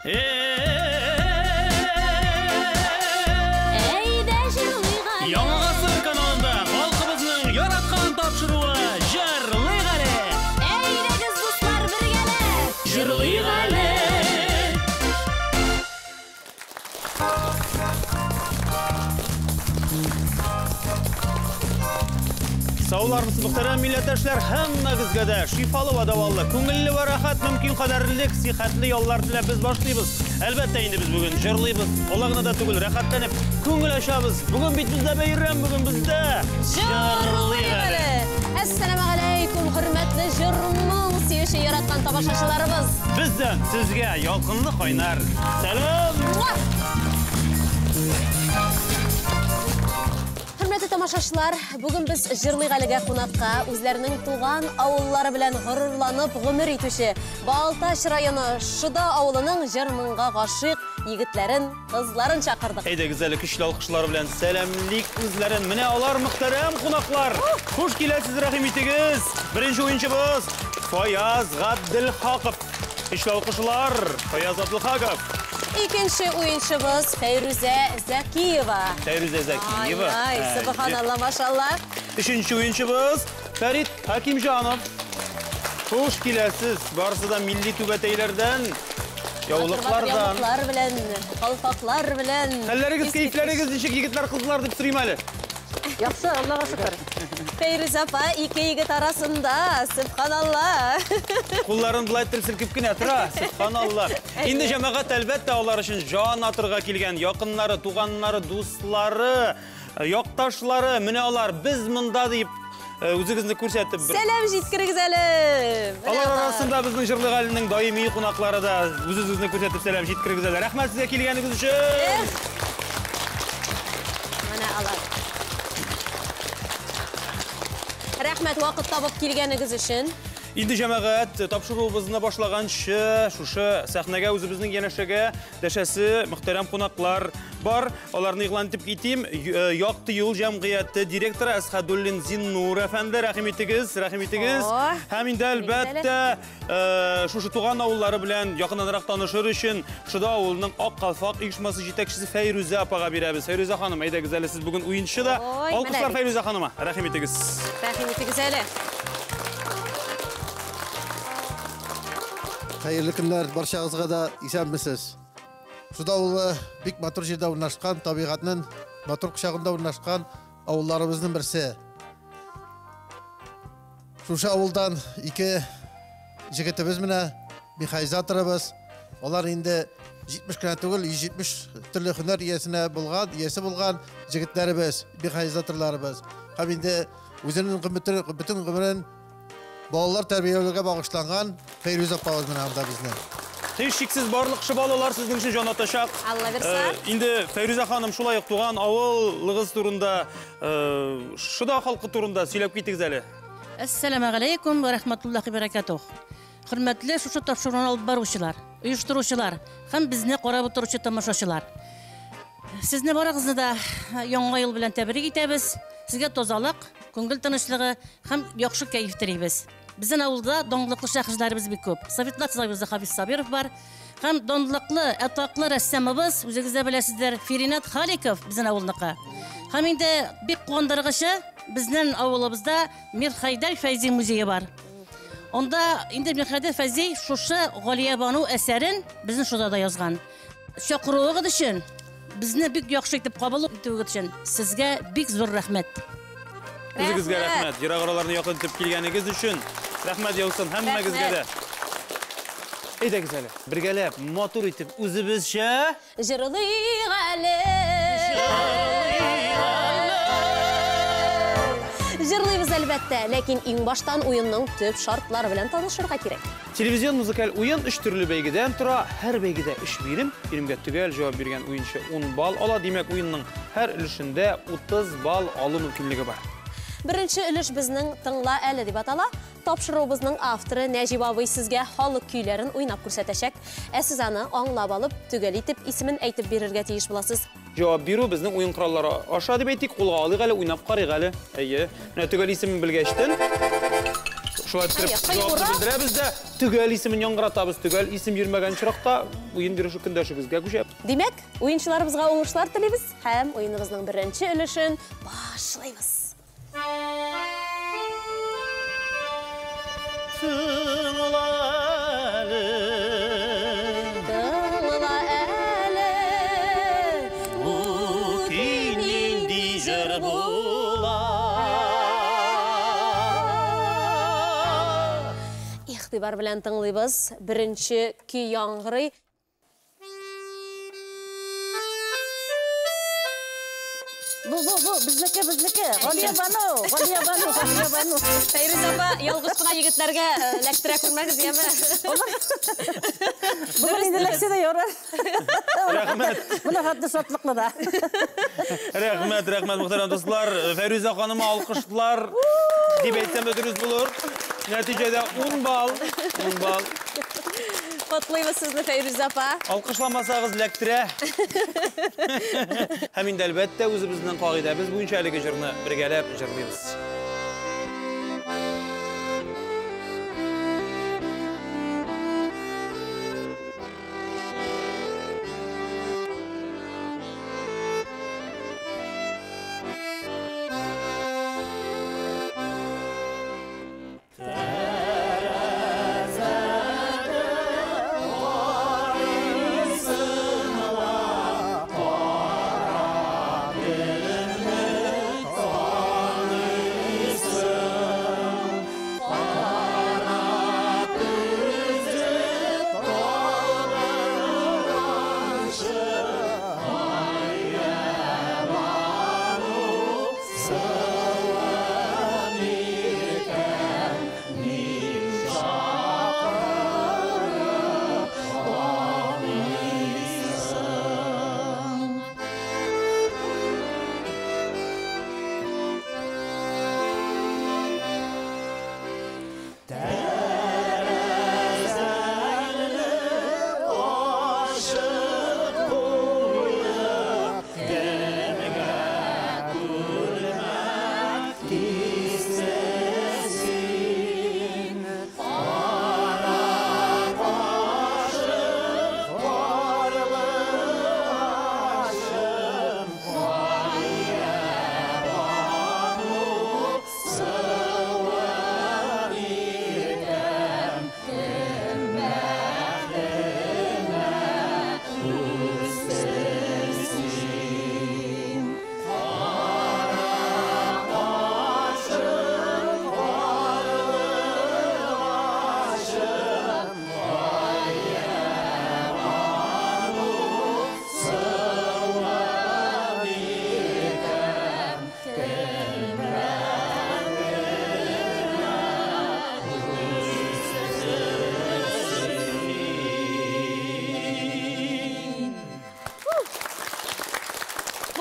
Яңасы каналында халқыбызның яратқан тапшыруы Жырлыйық әлі. Әйдәгіз дуслар бергәле. Жырлыйық әлі. Саулармыз мұхтарам милләттәшләр, һәммәгезгә дә шифалы ва даваллы, күңелле ва рахат, мөмкин кадәрлек, сихәтле яллар теләп без башлыйбыз. Әлбәттә инде без бүген җырлыйбыз. Олагына да түгел, рәхәтләнеп, күңел ачабыз. Бүген бит бездә бәйрәм, бүген бездә Җырлыйық әле. Әссәламу алейкум, хөрмәтле җырның сөеше яраткан тамашачыларыбыз. Бездән сезгә ялкынлы кайнар. Сәлам! Хөрмәтле тамашачылар, бүген без Җырлыйық әлегә кунакка үзләренең туган авыллары белән горурланып гомер итүче Балтач районы Шыда авылының җырмынга гашыйк егетләрен, кызларын чакырдык. Әйдәгез әле көчле алкышлар белән сәламлик үзләрен. Менә алар мөхтәрәм кунаклар. Хуш киләсез, рәхим итегез. Беренче уенчыбыз Фаяз Габделхаков. Көчле алкышлар, Фаяз Габделхаков. Икенче уенчыбыз Фәйрүзә Зәкиева. Фәйрүзә Зәкиева. Ай, субханалла, машалла. Өченче уенчыбыз Фәрит Хакимҗанов. Хуш киләсез. Барысы да милли түбәтәйләрдән, яулыклардан. Яулыклар белән, калфаклар белән. Хәлләрегез, кәйфләрегез ничек, егетләр, кызлар дип сорыйм әле. Яхшы, Аллага шөкер. Фәйрүз апа ике егет арасында, субханалла. Кулларын былай селкеп кенә тора, субханалла. Инде җәмәгать әлбәттә алар өчен җан атырга килгән якыннары, туганнары, дуслары, якташлары, менә алар без монда дип үзегезне күрсәтеп бер. Сәлам җиткерегез әле. Алар арасында безнең Җырлыйық әленең даими кунаклары да үзегезне күрсәтеп сәлам җиткерегез әле. Рәхмәт сезгә килгәнегез өчен. Менә алар. Рәхмәт вакыт табып килгәнегез өчен. Инде җәмәгать тапшыруыбызны башлаганчы, шушы сәхнәгә үзебезнең янәшәгә дәшәсе мөхтәрәм кунаклар бар. Аларны игълан итеп китим. Якты юл җәмгыяте директоры Әсхәдуллин Зиннур әфәнде, рәхим итегез, рәхим итегез. Һәм инде әлбәттә шушы туган авыллары белән якыннанрак танышыр өчен Шыда авылының Ак калфак оешмасы җитәкчесе Фәйрүзә апага бирәбез. Фәйрүзә ханым, әйдәгез әле, сез бүген уенчы да. Алкышлар Фәйрүзә ханыма, рәхим итегез. Рәхим итегез әле. Hayırlı günler, barşağızға да исәнмесез. Шыда авылы бик матур җирдә урнашкан, табигатьнең матур кочагында урнашкан авылларыбызның берсе. Шушы авылдан ике җегетебез менә механизаторыбыз. Алар инде 70 кенә түгел, 170 төрле һөнәр иясе булган җегетләребез, механизаторларыбыз. Һәм инде үзенең бөтен гомерен балалар тәрбияләүгә багышланган Фәйрүз апабыз менә анда безнең. Һичшиксез барлык шы балалар сезнең өчен җан атачак. Алла берсә. Инде Фәйрүзә ханым шулай ук туган авылыгыз турында, Шыда халкы турында сөйләп китегез әле. Ассаламу алейкум ва рахматуллахи ва баракатух. Хөрмәтле шушы тапшыруны алып баручылар, оештыручылар һәм безне карап утыручы тамашачылар. Сезне барыгызны да яңа ел белән тәбрик итәбез. Сезгә тазалык, күңел тынычлыгы һәм яхшы кәеф телибез. Безнең авылда данлыклы шәхесләребез бик күп. Советлар Союзы Хафиз Сабиров бар. Һәм данлыклы, атаклы рәссамыбыз, үзегез дә беләсезләр, Фиринат Халиков безнең авылныкы. Һәм инде бик куандыргычы безнең авылыбызда Мир Хайдар Фәйзи музее бар. Онда инде Мир Хайдар Фәйзи шушы Галия Бану әсәрен безнең Шыдада язган. Чакыруыгыз өчен, безне бик яхшы итеп кабул итүегез өчен сезгә бик зур рәхмәт. Үзегезгә рәхмәт. Ярагырларны якын итеп килгәнегез өчен рәхмәт яусын һәммәгезгә дә. Әйдәгез әле, бергәләп, матур итеп үзебезчә Җырлыйық әле. Җырлыйбыз әлбәттә, ләкин иң баштан уенның төп шартлары белән танышырга кирәк. Телевизион музыкаль уен 3 төрле бәйгедән тора. Һәр бәйгедә 3 бирем. Биремгә төгәл җавап биргән уенчы 10 балл ала. Димәк, уенның һәр өлешендә 30 балл алу мөмкинлеге бар. Беренче өлеш безнең Тыңла әле дип атала. Тапшыруыбызның авторы Нәҗип абый сезгә халык көйләрен уйнап күрсәтәчәк. Ә сез аны аңлап алып, төгәл итеп исемен әйтеп бирергә тиеш буласыз. Җавап бирү безнең уен кораллары аша дип әйтик, кулга алыйк әле, уйнап карыйк әле. Әйе. Менә төгәл исемен белгәчтен Şolay ettirip Hayır, cevapты hayır, bildirəbiz də tügəl ismin яңгыратабыз. Төгәл исем йөрмәгән чиракта уен бирешү көндәшебезгә күчәп. Демәк, уенчыларыбызга уңышлар телибез һәм уеныбызның беренче өлешен башлыйбыз. Тыңла әле, бу көй нинди җыр була. Игътибар белән тыңлыйбыз. Беренче көй яңгырый. Bu, bizniki. Галия Бану. Фәйрүз апа, ялгыш кына егетләргә ләктерә күрмәгез, яме? Bunu indileşse de yorar. Рәхмәт. Bunu hatta şatlıklı da. Рәхмәт, мөхтәрәм дуслар. Фәрүзә ханымы алкышлар дип әйтсәм дә дөрес булыр. Нәтиҗәдә 10 балл. Котлыйбыз сезне, Фәйрүз апа. Алкышламасагыз ләктерә. Һәм инде әлбәттә үзебезнең кагыйдәбез буенча әлеге җырны бергәләп җырлыйбыз.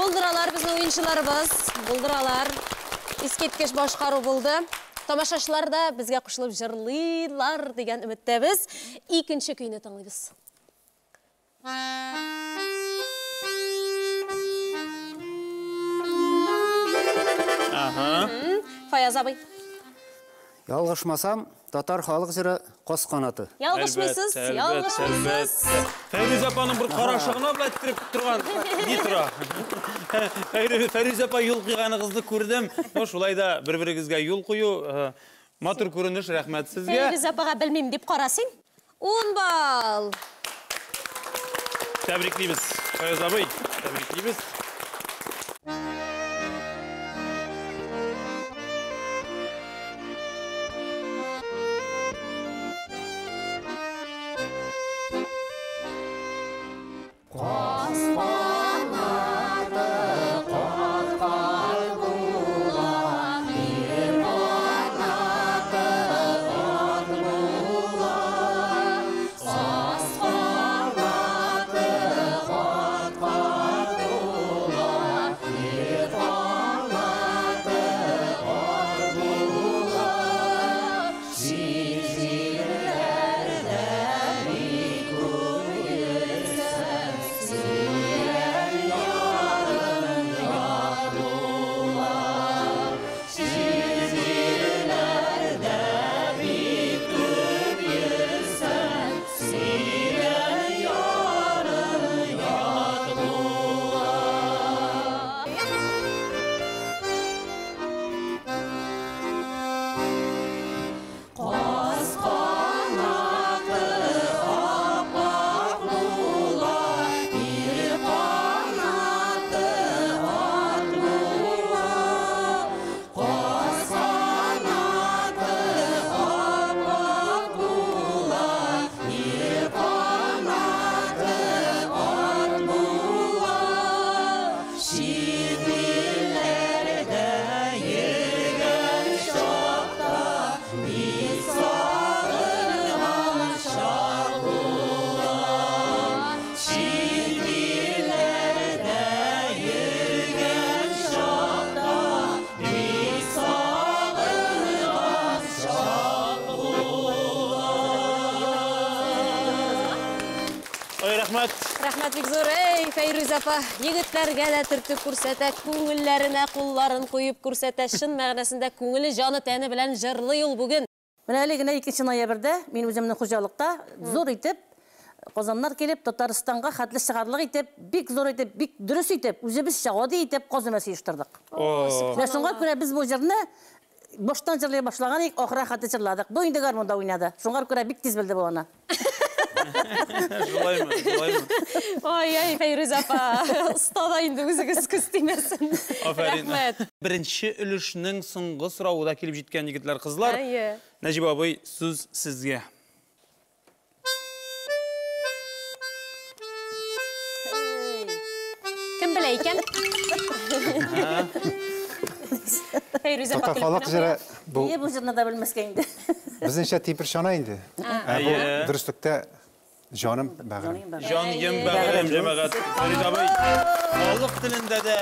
Булдыралар безнең уенчыларыбыз. Булдыралар. Искиткеч башкару булды. Тамашачылар да безгә кушылып җырлыйлар дигән өметтәбез. Икенче көйне тыңлыйбыз. Фаяз абый. Ялгышмасам, татар халык җыры кос канаты. Ялгышмыйсыз, ялгышмыйсыз. Фәрүз апаның бер карашыгына беләттереп торган Дитра. Фәрүз апа юл кыйганыгызны күрдем. Шулай да бер-берегезгә юл кую. Матур күренеш, рәхмәт сезгә. Фәрүз апага белмим дип карасың. 10 балл. Тәбриклибез. Фаяз абый, тәбриклибез. Рәхмәт. Рәхмәт бик зур. Фәйрүз апа, егетләргә дә төртеп күрсәтә, күңелләренә кулларын куеп күрсәтә, шын мәгънәсендә күңеле, жаны, тәне белән җырлый ул бүген. Менә әле генә 2 ноябрьдә мин үземнең хуҗалыкта зур итеп Казаннар килеп Татарстанга хәтле чыгарлык итеп, бик зур итеп, бик дөрес итеп, үзебезчә гади итеп казымасы оештырдык. Менә шуңа күрә без бу җырны баштан җырлый башлаган идек, ахыры хәтле җырладык. Бу инде гармунда уйнады. Шуңа күрә бик тиз белде бу аны. Ой, Фәйрүз апа, остада инде үзегез күз тимәсен. Рәхмәт. Беренче өлешнең соңгы соравы килеп җиткән егетләр, кызлар. Нәҗип абый, сүз сезгә. Кем белә икән? Фәйрүз апа Халық жыры бұл Ние бу җырны да белмәскә инде. біздіңше типіршана енді. Бұл дұрыстықта жаным бәғірім. Җаным бәгърем җәмәгать. Фәрид абый, халык телендә дә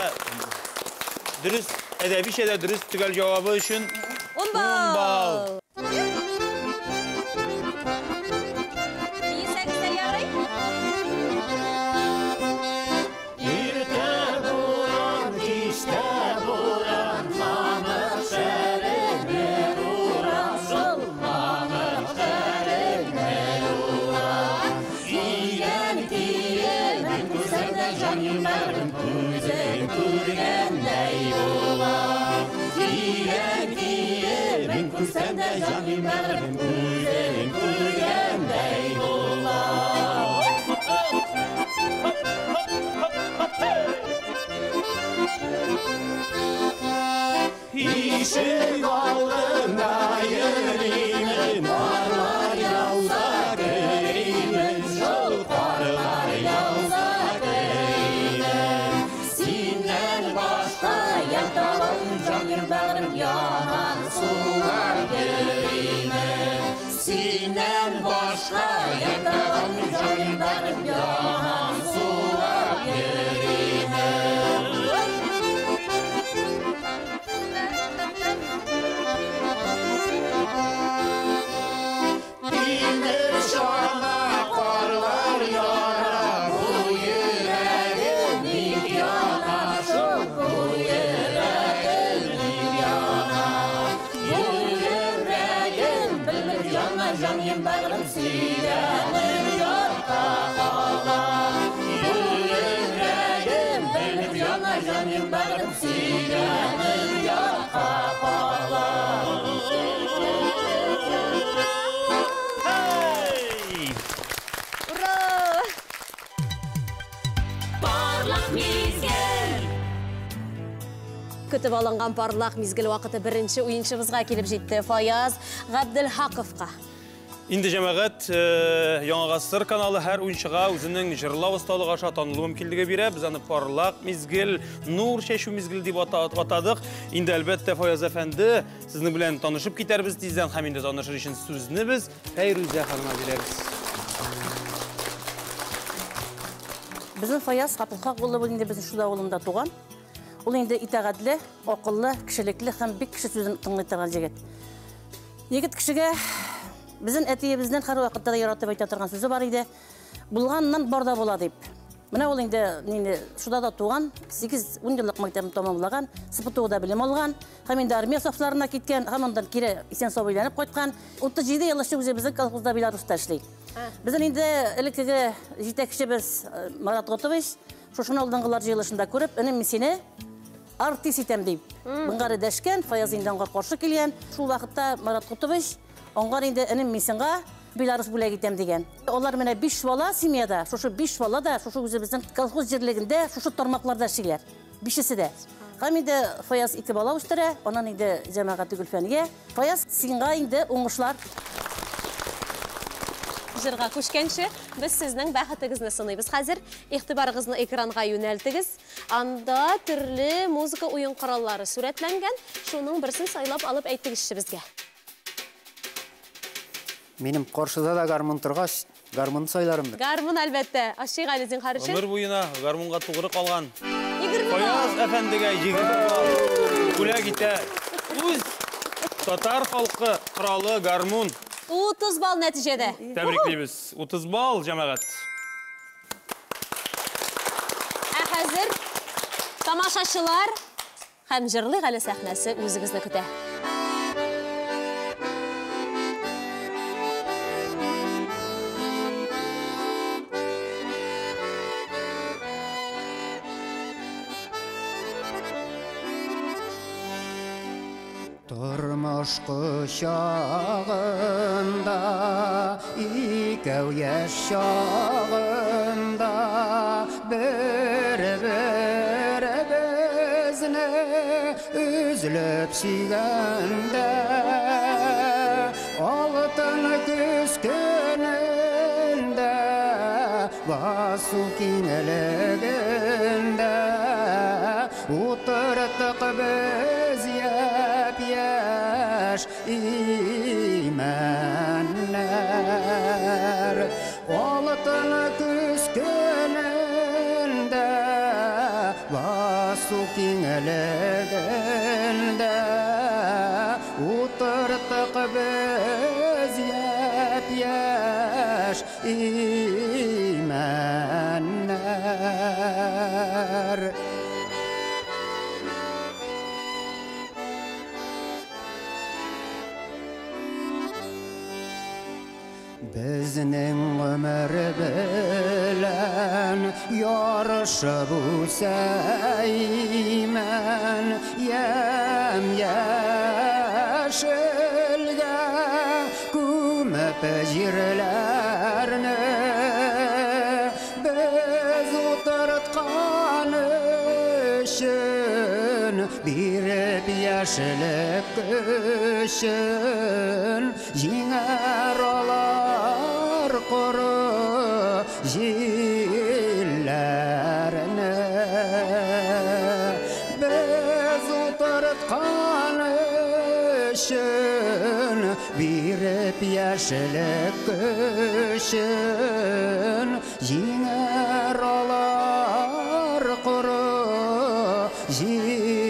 дөрес, әдәби шәдә дөрес төгәл җавабы өчен 10 бал. İşin bağrına yürüyün, karlar yağsa göreyim, şol karlar yağsa göreyim. Sinden başka yatalım canım bağrım yaman sular göreyim. Sinden başka yatalım canım bağrım yaman sular göreyim. Canım bağrım silenim yorta kala. Yüreğim benim yana canım bağrım silenim yorta kala. Ура! Parlak mizgil. Көтіп алынған парлақ мезгіл вақыты бірінші ойыншымызға келіп жетті. Фаяз Ғабділхақовқа. Инде җәмәгать Яңа Гасыр каналы һәр уенчыга үзенең җырлау осталыгы аша танылу мөмкинлеге бирә. Без аны парлак мизгел, нур чәчү мизгел дип атадык. Инде әлбәттә Фаяз әфәнде, сезнең белән танышып китәрбез тиздән һәм инде танышыр өчен сүзне без Фәйрүзә ханымга бирәбез. Безнең Фаяз Ғабдылхак улы инде безнең шуда авылында туган. Ул инде итәгатьле, акыллы, кешелекле һәм бик кеше сүзен тыңлый торган җегет. Егет кешегә Bizin әтиебездән һәр вакытта да яратып әйтә торган сүзе бар иде. Булганнан барда була дип. Менә ул инде шуда да туган, 8-10 еллык мәктәпне тәмамлаган, СПТУда белем алган, һәм инде армия сафларына киткән, һәм андан кире исән-сау әйләнеп кайткан. 37 ел үзебезнең колхозда Беларуста эшли. Безнең инде элеккеге җитәкчебез Марат Готович шушыны алдынгылар җыелышында күреп, "Энем сине артист итәм" дип. Буңгары дәшкән, Фаяз инде каршы килгән. Шул вакытта Марат Готович Аңгар инде энем мисенга Беларус бүләк итәм дигән. Алар менә 5 бала семьяда, шушы 5 бала да шушы үзебезнең колхоз җирлегендә, шушы тармакларда эшлиләр. 5-се дә. Һәм инде Фаяз 2 бала үстерә, аннан инде җәмәгать Гөлфәнгә. Фаяз сиңа инде уңышлар. Җырга күчкәнче, без сезнең бәхетегезне сынайбыз. Хәзер игътибарыгызны экранга юнәлтегез. Анда төрле музыка уен кораллары сурәтләнгән. Шуның берсен сайлап алып әйтегезче безгә. Минем каршыда да гармун торгач, гармун сайларым. Гармун әлбәттә. Аши Гализин харышы. Ömür буена гармунга тугры калган. 20 Фаяз әфәндегә 20 бүләк итә. Үз татар халкы коралы гармун. 30 бал нәтиҗәдә. Тәбриклибез. 30 бал җәмәгать. хәзер тамашачылар һәм җырлый әле сәхнәсе үзегезне көтә. Turmuş kuşağında, ikəv yaşağında, bir-birimizini üzülüp süygəndə, altın küskünündə, basu kinəligində, utırtıq biz yaş imanlar altın küskününde basu kinəligində utırtıq biz yaş imanlar. Bizning ömür bilen yarışıp usayman yam yaşılga kumap jirlarni biz o'tirtgan üçün birib yaşılık üçün jinger olar quru jillarni biz o'tirtgan üçün birib yaşılık üçün jinger olar quru jillarni.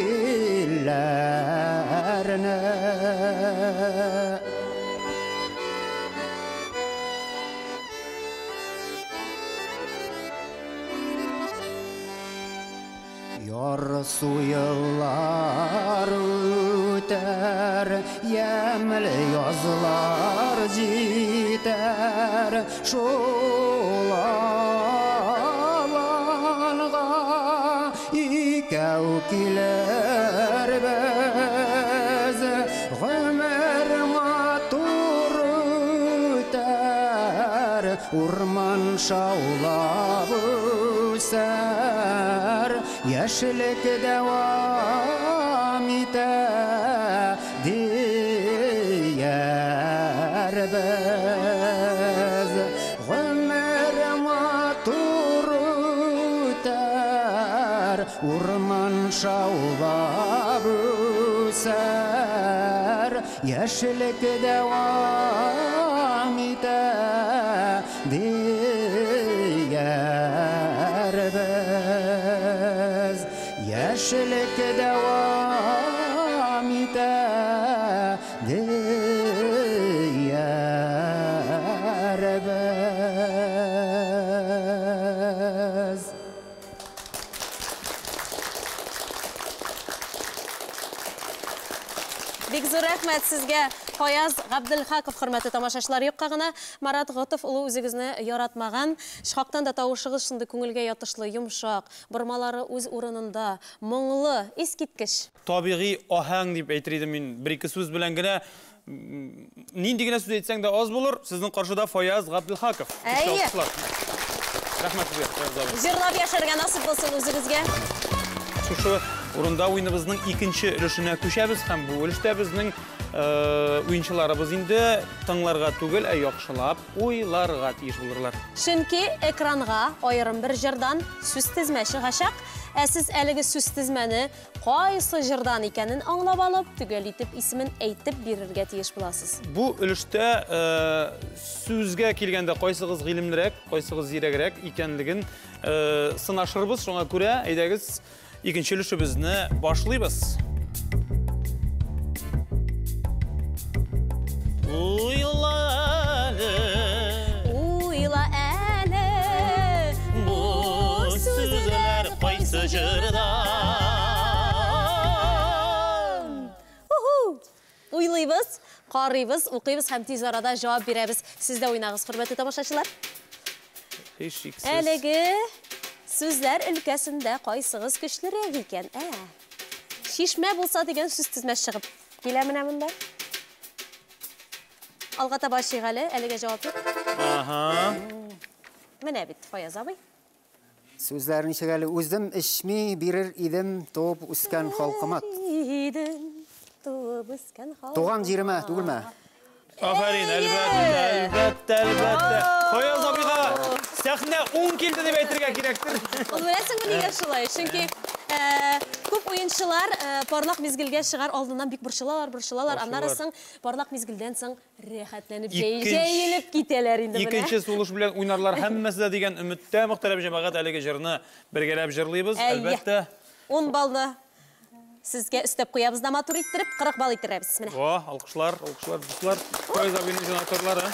Yarısı yıllar öter, yemli yazlar jiter, şol alanğa ikəv kiler biz, ömür matur öter, urman şaulab öser, yaşlık devam eder diyer biz. Ömür matur öter, urman şaulab öser, yaşlık devam eder diyer biz. Yaşlık devam eder diyer biz. Бик зур рәхмәт сезгә, Фаяз Габделхаков, хөрмәтле тамашачылар. Юкка гына Марат Готов улы үзегезне яратмаган. Шактан да тавышыгыз шундый күңелгә ятышлы, йомшак, бормалары үз урынында, моңлы, искиткеч. Табигый аһәң дип әйтер идем мин. Бер-ике сүз белән генә нинди генә сүз әйтсәң дә аз булыр. Сезнең каршыда Фаяз Габделхаков. Әйе. Рәхмәт сезгә. Җырлап яшәргә насыйп булсын үзегезгә. Шушы урында уйныбызның икенче өлешенә күчәбез һәм бу өлештә безнең уенчыларыбыз инде тыңларга түгел, ә яхшылап уйларга тиеш булырлар. Чөнки экранга аерым бер җырдан сүз тезмә чыгачак, ә сез әлеге сүз тезмәне кайсы җырдан икәнен аңлап алып, төгәл итеп исемен әйтеп бирергә тиеш буласыз. Бу өлештә сүзгә килгәндә кайсыгыз гыйлемлерәк, кайсыгыз зирәгрәк икәнлеген сынашырбыз. Шуңа күрә әйдәгез икенче өлешебезне башлыйбыз. Уйла әле, Уйла әле, бу сүзләр кайсы жырдан. Уйлыйбыз, қарыйбыз, оқыйбыз һәм тиз арада жауап беребіз. Сіз де ойнағыз, құрметті тамашашылар. Әлеге сүзләр өлкәсендә қайсығыз көчлерәк икән? Шишмә булса деген сүз тізмә шығып. Келә менә монда. Алға таба шиғалі, әлеге жауап бер. Менә бит, Фаяз абый. Сүзләрен шегәле үзем эшми бирер идем топ үскән халкыма. Туган җиремә, түгелме? Афарин, әлбәттә. Фаяз абыйга сәхнә 10 килде дип әйтергә кирәктер. Ул беләсеңме нигә шулай? Чөнки күп уенчылар парлак мизгелгә чыгар алдыннан бик борчылалар. Аннары соң парлак мизгелдән соң рәхәтләнеп җәелеп китәләр инде менә. Икенче сулыш белән уйнарлар һәммәсе дә дигән өметтә мөхтәрәм җәмәгать әлеге җырны бергәләп җырлыйбыз. Әлбәттә. 10 балны сезгә өстәп куябыз да матур иттереп 40 бал иттерәбез менә. Алкышлар, дуслар. Фаяз абыйның җанатарлары.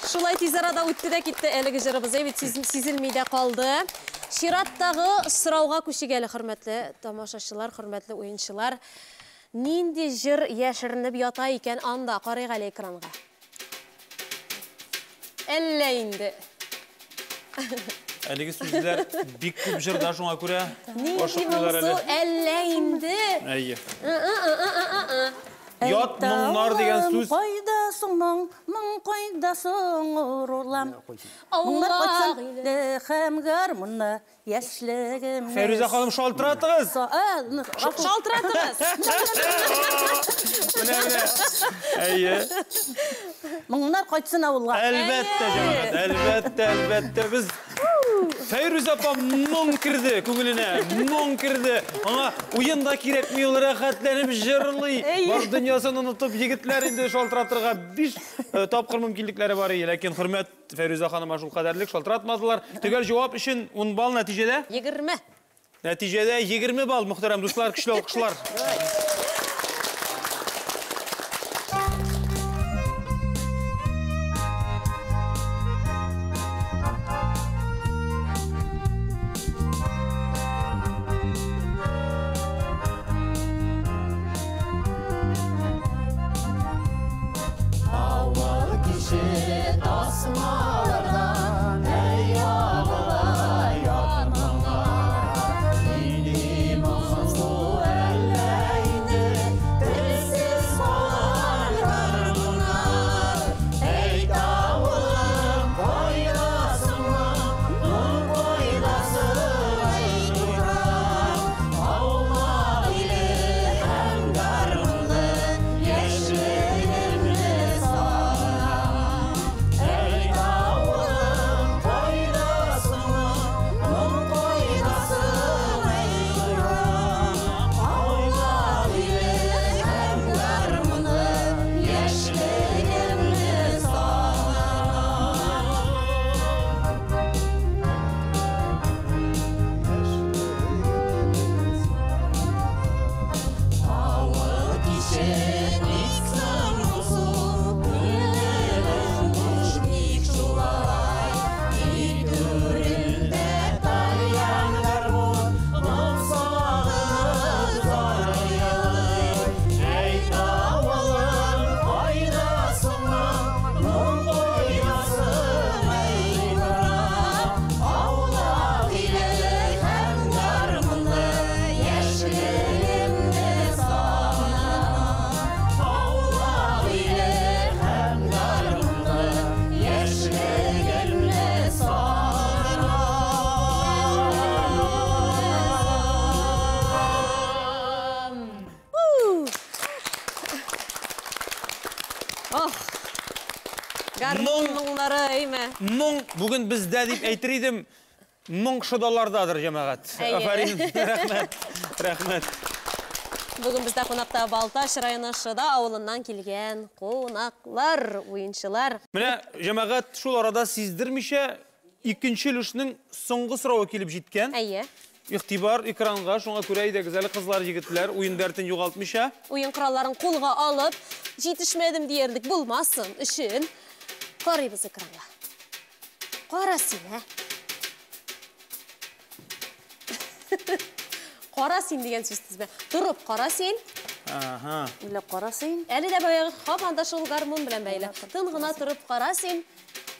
Шулай тиз арада үтте дә китте әлеге җырыбыз, бит сизелми дә калды. Чираттагы сорауга күчегәле, хөрмәтле тамашачылар, хөрмәтле уенчылар. Нинди җыр яшеренеп ята икән анда, карыйк әле экранга. Әллә инде. Әлеге сүзләр бик күп җырда шуңа күрә. Нинди булса, әллә инде. Әйе. Ят моңнар дигән сүз. Моң кайдасың урлам. Моңнар кайтсам һәм гармунна яшьлегем. Фәрүзә ханым шалтыратыгыз. Шалтыратыгыз. Менә. Әйе. Моңнар кайтсын авылга. Әлбәттә җәмәгать, әлбәттә без Фәйрүз апам моң кирде күңеленә, моң кирде. Аңа уенда кирәкми ул рәхәтләнеп җырлый. Бар дөньясын онытып, егетләр инде шалтыратырга 5 тапкыр мөмкинлекләре бар иде, ләкин хөрмәт Фәйрүзә ханыма шул кадәрлек шалтыратмадылар. Төгәл җавап өчен 10 балл нәтиҗәдә? 20. Нәтиҗәдә 20 балл, мөхтәрәм дуслар, көчле алкышлар. Garmonlары eyme. Моң бүгін бізде деп әйтер едім. Моң шыдалардаdır жамағат. Афарин. Рахмет. Рахмет. Бүгін бізде қонақта Балташ районы Шыда ауылынан келген қонақлар, ойыншылар. Менә жамағат шул арада сиздермичә икенче өлешнең соңгы сорауы килеп җиткән. Әйе. Игътибар экранга, шуңа күрә идегез әле кызлар, егетләр уен дәртен югалтмыйча. Уен коралларын қолға алып, җитешмәдем диярлек булмасын өчен карыйбыз экранга. Кара син, Кара син дигән сүз тизме? Турып кара син. Аха. Үле кара син. Әле дә баягы хапанда шул гармон белән бәйле. Тын гына турып кара син.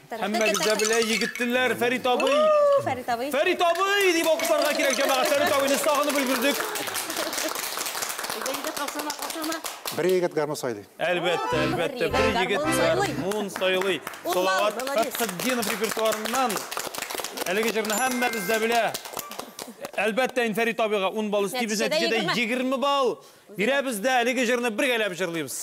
Һәммәгез дә белә егетләр, Фәрит абый. Фәрит абый. Фәрит абый дип алкышларга кирәк җәмәгать. Фәрит абыйны сагынып өлгердек. Bir егет гармон сайлый. Әлбәттә, әлбәттә, бер егет гармон сайлый. Салават Фәтхетдинов репертуарыннан әлеге җырны һәммәгез дә белә. Әлбәттә, Фәрит абыйга 10 балл үстибез, нәтиҗәдә 20 балл бирәбез дә әлеге җырны бергәләп җырлыйбыз.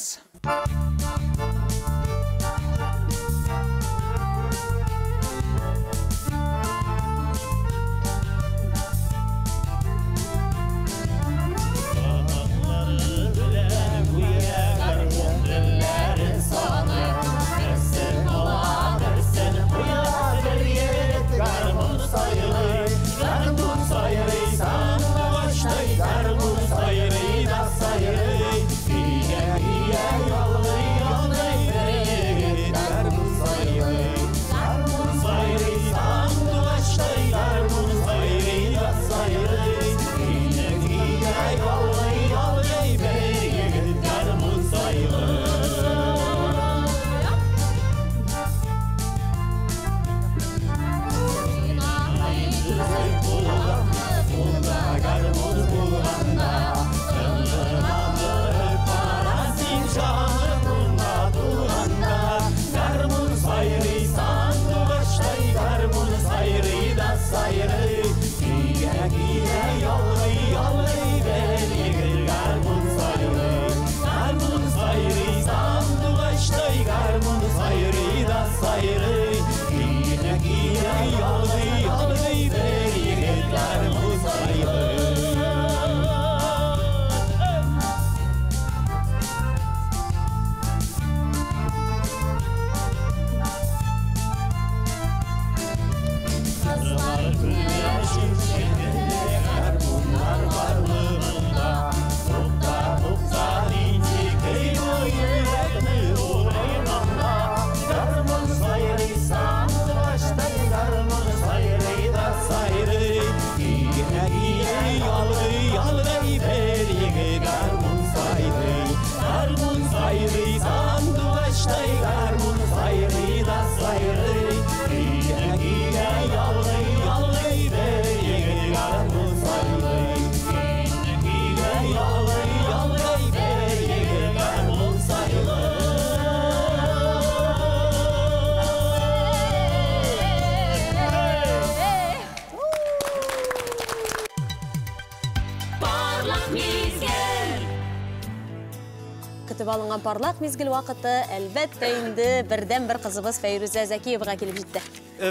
Көтіп алынған парлақ мезгіл вақыты әлбәттә инде бірден бір қызыбыз Фәйрүзә Зәкиеваға келіп жетті.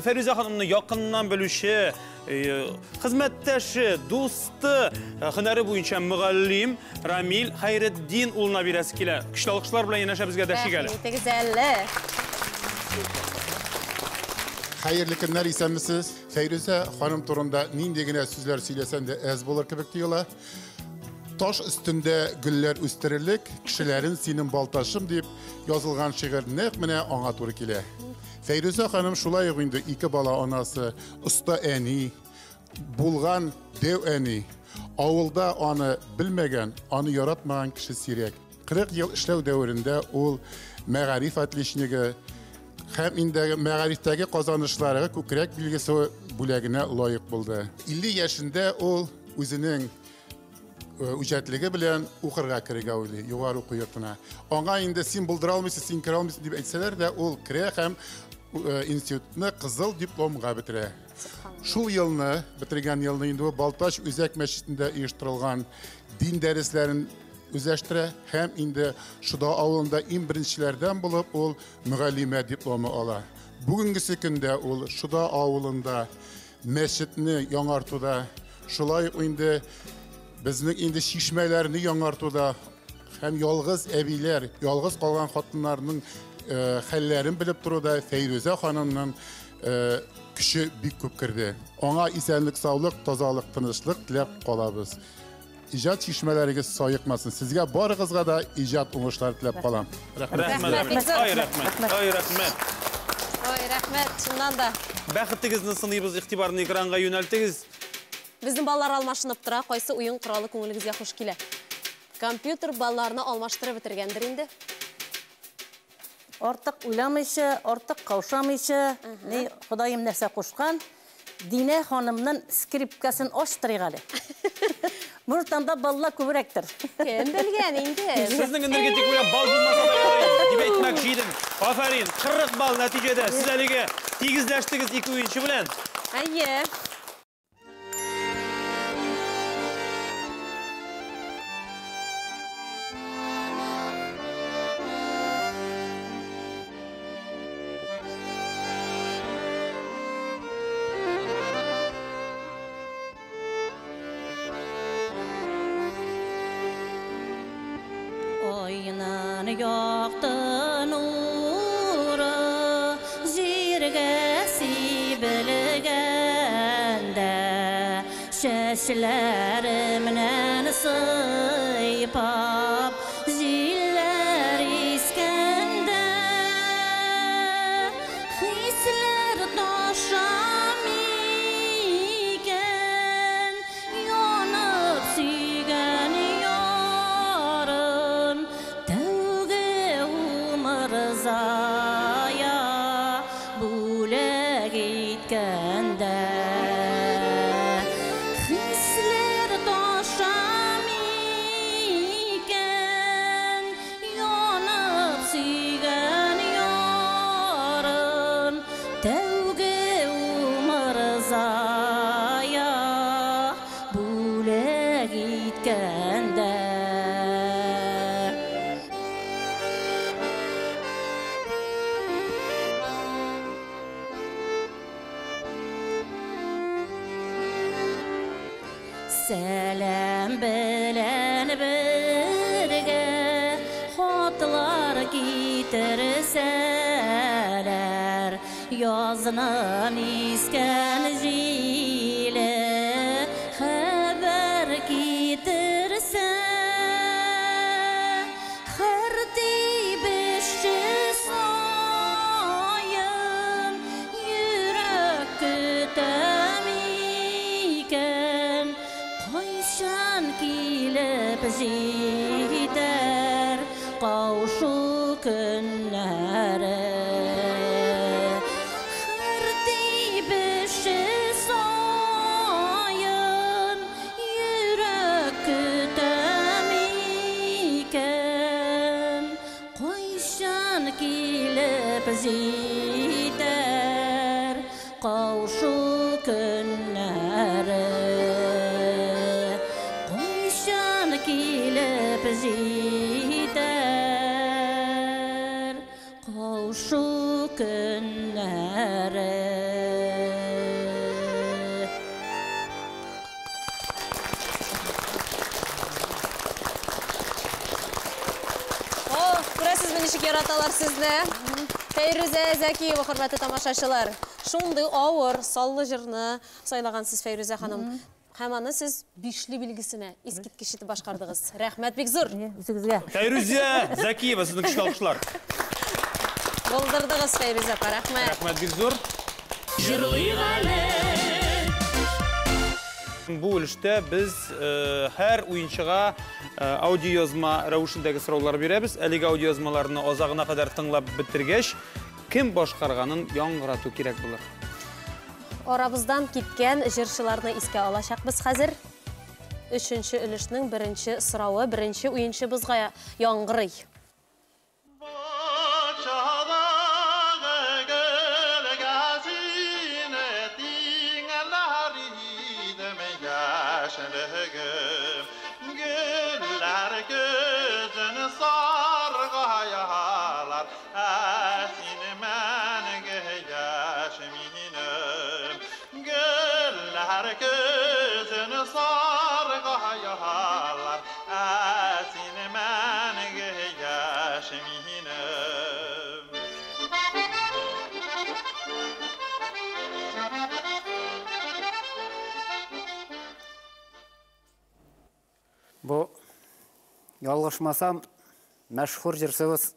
Фәрүзә ханымны якыннан белүче, хезмәттәше, дусты, һөнәре буенча мөгаллим Рамил Хайретдин улына бирәсе килә. Көчле алкышлар белән янәшә безгә дәшик әле. Тегез әле. Hayırlı günler isemisiz. Feyruze hanım turunda neyim degine sözler söylesen de ez bulur kebek diyorlar. Taş üstünde güller üstirilik, kişilerin senin baltaşım deyip yazılgan şiir neyik mine ana doğru kile. Feyruze Hanım şulay gündü iki bala anası, usta eni, bulgan dev eni, avulda anı bilmegen, anı yaratmayan kişi sirek. 40 yıl işlev devrinde ol meğarif atleşnigi, hem indi meğarifteki kazanışları kukrek bilgisi bulegine layık buldu. 50 yaşında ol özünün ücretligi bilen uqırga kirega oyli, yuvar oku yurtuna. Ona indi sen buldıra almışsın, sen kira almışsın deyip etseler de ol kire hem institutunu kızıl diplomga bitire. Şul yılını, bitirgen yılını indi Baltaş Üzek Meşitinde uyuşturulgan din derslerin özleştire hem indi Şuda avulunda en birinçilerden bulup ol mügallime diplomu ala. Bugünkü günde ol Şuda avulunda meşitini yanartuda, şulay indi bizning indi şişmelerini yanartuda hem yalğız eviler, yalğız kalgan xatınlarının hallerini bilip turuda Feyruze Hanım'ın kişi büyük köp kirdi. Ona isenlik, sağlık, tozalık, tinçlik dilep qalabız. İcat şişmeleriga sayıqmasın. Sizga barıgızga da icat uğuşlar dilep qalam. Rahmet. Ay rahmet. Ay rahmet. Oy, rahmet. Şundan da. Бәхеттігіздің сыныбыз иқтибарын экранға yöneltіңіз. Біздің балалар алмашынып тұра, қойсы ұйын құралы көңіліңізге қош келе. Компьютер балаларына алмаштырып бітіргендір енді. Ортық uylamayışı, ортық қаушамайыşı, ne Xudayım nəsə qoşqan, Dine Hanım'ın skripkasını açtırıqalı. Buradan ballar köbürektir. Kim bilgen indi? Sizдің энергетик білен бал bulmasa da yarayın. Деп айтмақ жейдім. Aferin, 40 bal nəticede. Siz әліге тегізләштіңіз 2 oyuncu білен. Ayye. Oynan yoqdı nuru, zirgəsi bilgəndə, şəşlərimdən sıypap, zillər iskəndə, hislər daşam ikən, yanıb süygən yarın, təvgə umar zaya, bulə gitkəndə. Hislər daşam ikən, yanıb süygən yarın, təvgə umar zaya, bulə gitkəndə. Selam bilen birge xotlar getirseler, yazının isken jile haber getirse, her dibişçi sayın yürek kütemiken, Qayşan kilip jider qavşu günləri, her dibişi sayın yürek kütemiken, Qayşan kilip jider qavşu günləri. Qayşan kilip jider qavşu günləri. Көрәсіз бен ничек яраталар сезне. Фәйрүзә Зәкиева, хөрмәтле тамашачылар. Шундый авыр, саллы җырны сайлагансыз Фәйрүзә ханым. Һәм аны сіз бишлі білгісіне искиткішіті башқардығыз. Рәхмәт бек зор. Үзегезгә. Фәйрүзия Зәкиева, сіздің күшті алқышлар. Болдырдығыз Фәйрүзия апа, рәхмәт. Рәхмәт бек зор. Bu өліште біз әр ойыншыға аудиозма рәуішіндегі сұраулар береміз. Әлігі аудиозмаларыны озағына қадар тыңлап біттіргеш, кім башқарғанын яңғырату керек болыр? Арабыздан кеткен жыршыларны иске алашақпыз қазір. Үшінші өлішнің бірінші сұрауы, бірінші ойыншы бізға яңғырый. Bu yalғышмасам мәшһүр жыршыбыз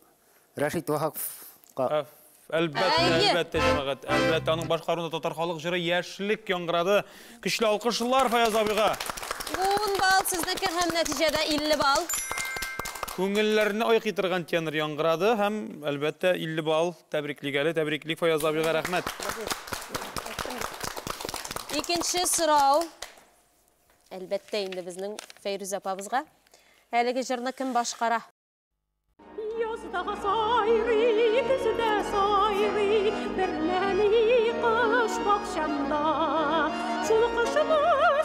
Рәшит Вахаповқа. Әлбәттә, җәмәгать. Әлбәттә, аның башкаруында татар халык җыры яшьлек яңгырады. Көчле алкышлар Фаяз абыйга. 10 бал сезнеке һәм нәтиҗәдә 50 бал. Күңелләрне ай китергән тенор яңгырады һәм әлбәттә 50 бал. Тәбриклик Фаяз абыйга, рәхмәт. Икенче сорау. Әлбәттә инде безнең Фәйрүз апабызга. Әлеге җырны кем башкара? Yazda sayri, kızda sayri, birleni kış bakşamda. Şul kışını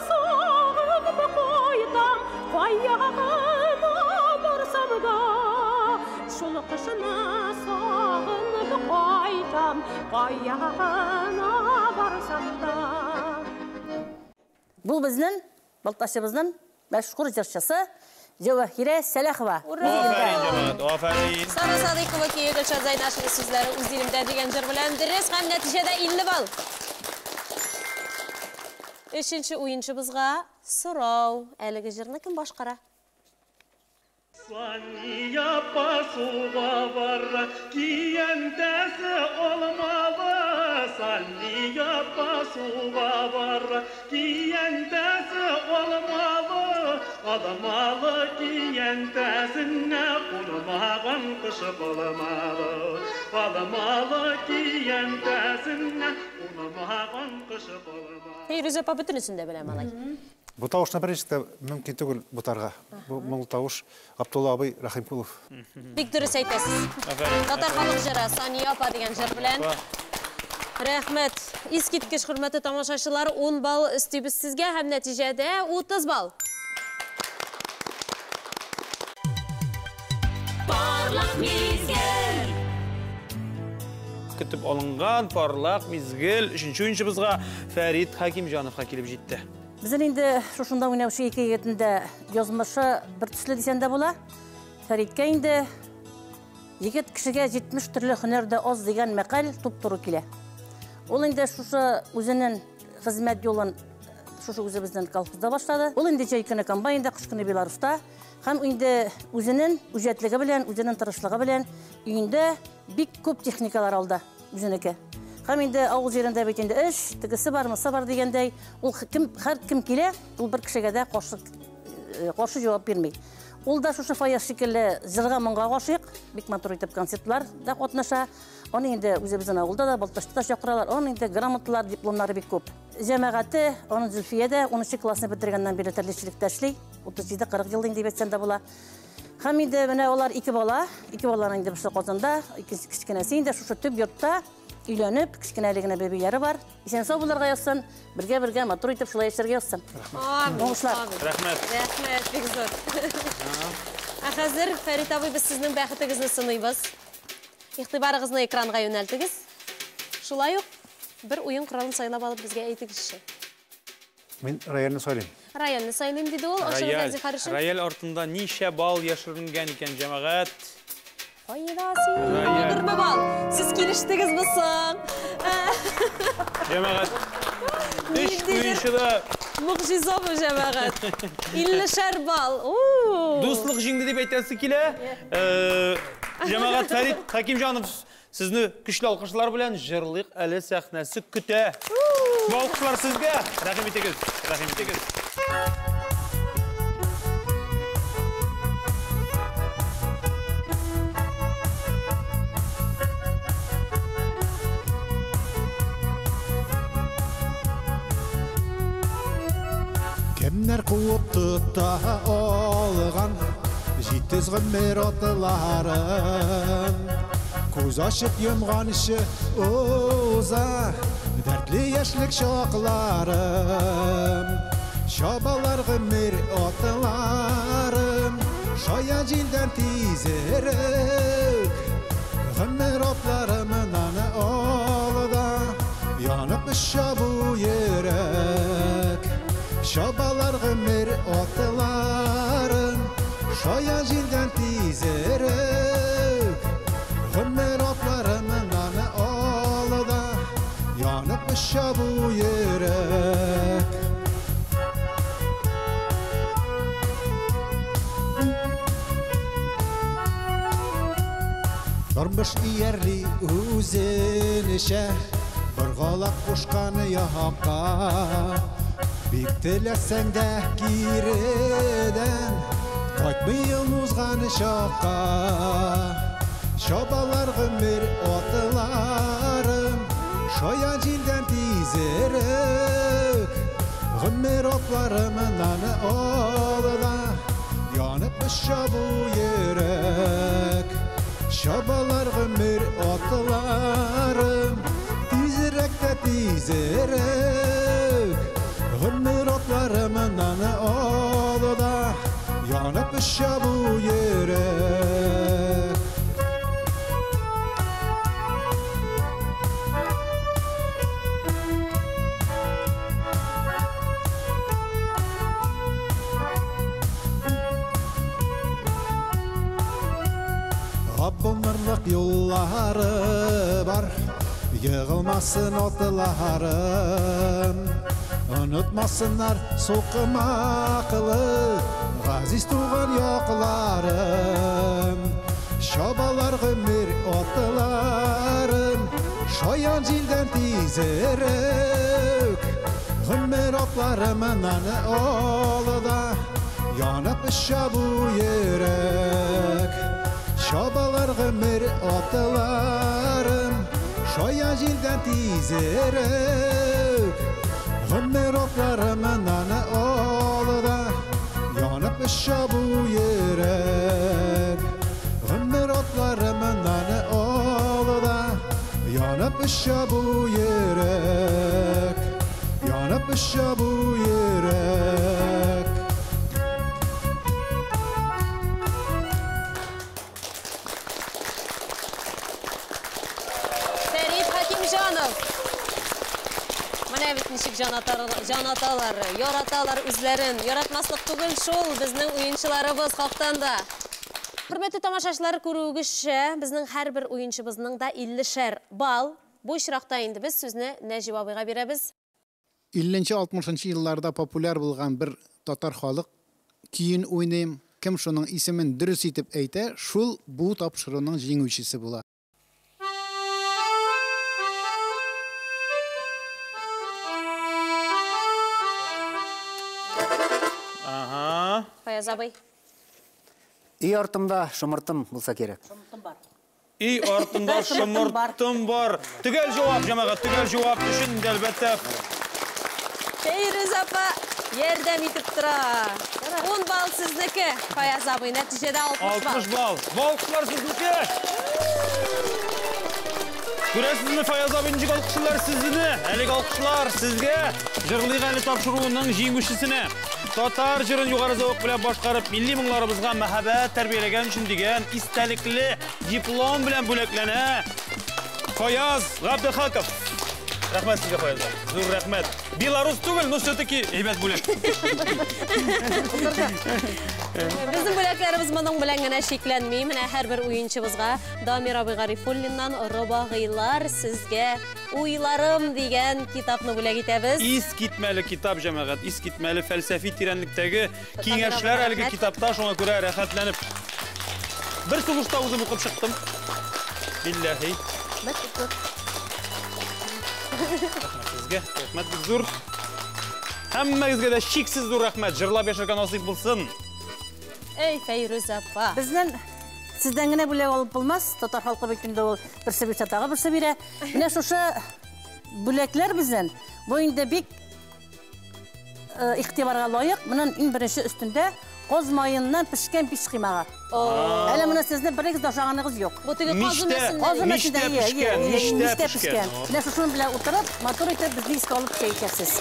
sağınıp koydam, fayağına barsam da. Şul kışını sağınıp koydam, fayağına barsam da. Бұл біздің, Балташыбыздың мәшһүр жыршысы Җәваһирә Сәләхова. Афәрин, җәмәгать, афәрин. Сара Садыйкова киye Гөлшат Зайнашевның сүзләре үз диlimдә дигән җыр белән дөрес һәм нәтиҗәдә 50 бал. Өченче уенчыбызга сорау. Әлеге җырны кем башкара? Saniye pasuğa var, giyendesi olmalı. Saniye pasuğa var, giyendesi olmalı. Adamalı giyendesine kurmağın kışı bulmalı. Adamalı giyendesine kurmağın kışı bulmalı. Фәйрүз апа бөтенесен дә белә малай. Bu tavuşna birinci de mümkün değil bu targa. Bu tavuş Abdullah abi Rahimkulov. Бик дөрес әйтәсез. Татар халык җыры Сания апа дигән җыр белән. Рәхмәт. Искиткеч хөрмәтле тамашачылар, 10 бал өстибез сезгә һәм нәтиҗәдә 30 бал. Parlak mizgil. Күтеп алынган парлак мизгел 3-нче уенчыбызга Фәрит Хакимҗановка килеп җитте. Біздің енді шушында ойнаушы екі егетінде язмышы бір түслі десен де бола. Фәритке енді егет кішіге 70 түрлі хөнәрдә аз деген мәқал туп-туры келе. Ол енді шушы өзінің хезмәт жолын шушы өзі біздің колхозда башлады. Ол енді жайкыны комбайнда, қышкыны Беларуста. Һәм енді өзінің үҗәтлеге белән, өзінің тырышлыгы белән өйендә бик күп техникалар алды үзенеке. Һәм инде авыл җирендә бит инде эш, тегесе бармы, бар дигәндәй, ул һәр кем килә, ул бер кешегә дә каршы җавап бирми. Ул да шушы Фаяз шикелле җырга моңга гашыйк, бик матур итеп концертлар да катнаша. Аны инде үзебезнең авылда да, Балташта да чакыралар. Аны инде грамоталар, дипломнары бик күп. Җәмәгате, аны Зөлфия дә 10нчы классны бетергәннән бери тәрбиячелектә эшли. 37-40 ел инде бетсән дә була. Һәм инде менә алар ике балалар инде бу Казанда, кичкенәсе инде шушы төп йортта Үйләнеп, кичкенәлегенә бәбиләре бар. Исән сау булырга язсын, бергә матур итеп шулай яшәргә язсын. Рәхмәт. Рәхмәт, бик зур. Хәзер Фәрит абый, без сезнең бәхетегезне сынайбыз. Игътибарыгызны экранга юнәлтегез. Шулай ук бер уен коралын сайлап алып безгә әйтегезче. Мин районны сайлыйм. Районны сайлыйм диде ул. Рояль артында ничә бал яшеренгән икән җәмәгать? Файдасы 20 бал. Сез килештегез бусың. Җәмәгать. Эш уенчыда Mucize bu cemaat. 50 bal. Dostluk jingdi deb aytasi kile. Cemaat Farid Hakimjanov sizni kuchli alqishlar bilan jirliq ali sahnasi kuta. Bu alqishlar sizga. Rahim etasiz. Rahim etasiz. Kimler kuup tutta olgan jitiz gümmer otlarım Koz açıp yumgan işi oza dertli yaşlık şoklarım Şabalar gümmer otlarım Şaya cilden tizerek Gümmer otlarımın anı olda Yanıp şabu yürek Şabalar gümmer otlarım Şaya cilden tizerek Gümmer otlarımın anı olda Yanıp şabu yürek Durmuş iyerli üzünüşe Bir galak kuşkanı yahakka Bir tilesen de gireden Kaçmayın uzganı şakka Şabalar gümür otlarım Şaya cilden tizerek Gümür otlarımın anı olda Yanıp şabu yürek Şabalar gümür otlarım Tizerek de tizerek Gümür otlarımın anı olda Yanıp şabu yürek Abunlarlık yolları var Yığılmasın otlarım Unutmasınlar sokumaklı Gaziz tuğan yoklarım Şabalar gümür otlarım Şayan cilden tizerek Gümür otlarımın anı olda Yanıp şabu yürek Şabalar gümür otlarım Şaya cilden tizerek Gümür otlarımın anı olda Yanıp şabu yürek Gümür otlarımın anı olda Yanıp şabu yürek Yanıp şabu yürek Mana bitmişik janatalar, yoratalar üzlerin, yoratmaslık tugul şol bizning oyunchilarimiz halktan da. Hürmetli tamaşaçılar көрүгүччө, bizning her bir oyunchubuzning da 50 bal. Bu işraqta endi biz sözni Najib abiga beremiz. 50-60 yıllarda popüler bulgan bir tatar xalq kiyin oynayım, kim şunun ismin dürüst etip eyte, şul bu tapşırının jеңүүчүсү bolar. Fayaz abay. İyi ortamda şımırtım bulsa gerek. İyi ortamda şımırtım var. Tügel cevap cemaat, tügel cevap düşünün elbette. Feyruz apa yerdem itip tura. 10 bal sizniki. Fayaz abay neticede 60 bal. 60 bal. Balkışlar sizniki. Göresizmi Fayaz abincik alkışlar sizni. Elik alkışlar sizge. Jırlık Ali tapşırığının jеңүүчүсүнө. Tatar jırın yukarı zavuk bilen başkarıp milli mыңlarımızga mahabbet terbiyelegen üçün degen istelikli diplom bilen böleklene Fayaz Abdülhakov. Рәхмәт сезгә Файза. Зур рәхмәт. Белорус түгел, но все-таки әйбәт бүләк. Безнең бүләкләребез моның белән генә шикләнми. Менә һәрбер уенчыбызга Дамир абый Гарифуллиннан Рыбагыйлар сезгә уйларым дигән китапны бүләк итәбез. Ис китмәле китап җәмәгать, ис китмәле фәлсәфи тирәнлектәге киңәшләр әлеге китапта, шуңа күрә рәхәтләнеп. Бер сугышта үзем укып чыктым. Билләһи. Сезгә рәхмәт бик зур. Һәммәгезгә дә шиксез зур рәхмәт. Җырлап яшәргә насыйп булсын. Эй, Фәйрүз апа. Безнең сездән генә бүләк алып булмас. Татар халкы бит инде ул берсе бирсә тагы берсе бирә. Менә шушы бүләкләр безнең бу инде бик игътибарга лаек. Моның иң беренче өстендә коз маеннан пешкән пиш кыймага. Әле моны сезне берегез дә ашаганыгыз юк. Бу теге казы Миштә пешкән. Менә шуның белән утырып, мотор итеп безне искә алып чәй икәсез.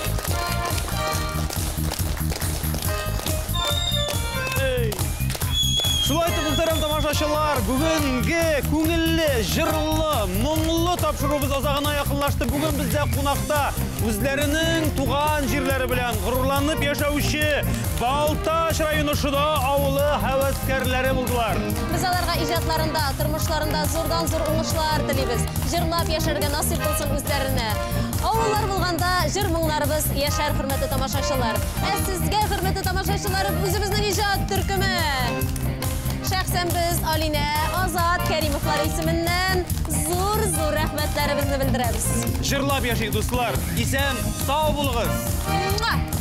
Шулай итеп, мөхтәрәм тамашачылар, бүгенге күңелле, җырлы, моңлы тапшыруыбыз азагына якынлашты. Бүген бездә кунакта үзләренең туган җирләре белән горурланып яшәүче Балташ районы Шуда авылы һәвәскәрләре булдылар. Без аларга иҗатларында, тормышларында зурдан-зур уңышлар телибез. Җырлап яшәргә насыйп булсын үзләренә. Авыллар булганда җыр-моңнарыбыз яшәр, хөрмәтле тамашачылар. Ә сезгә, хөрмәтле тамашачылар, үзебезнең иҗат төркеме Şəxsən biz Alinə, Azad Kərimovlar ismindən zor rəhmətlərimizi bildirəriz. Jırlab yaşayın dostlar. İsən sağ bulğuz.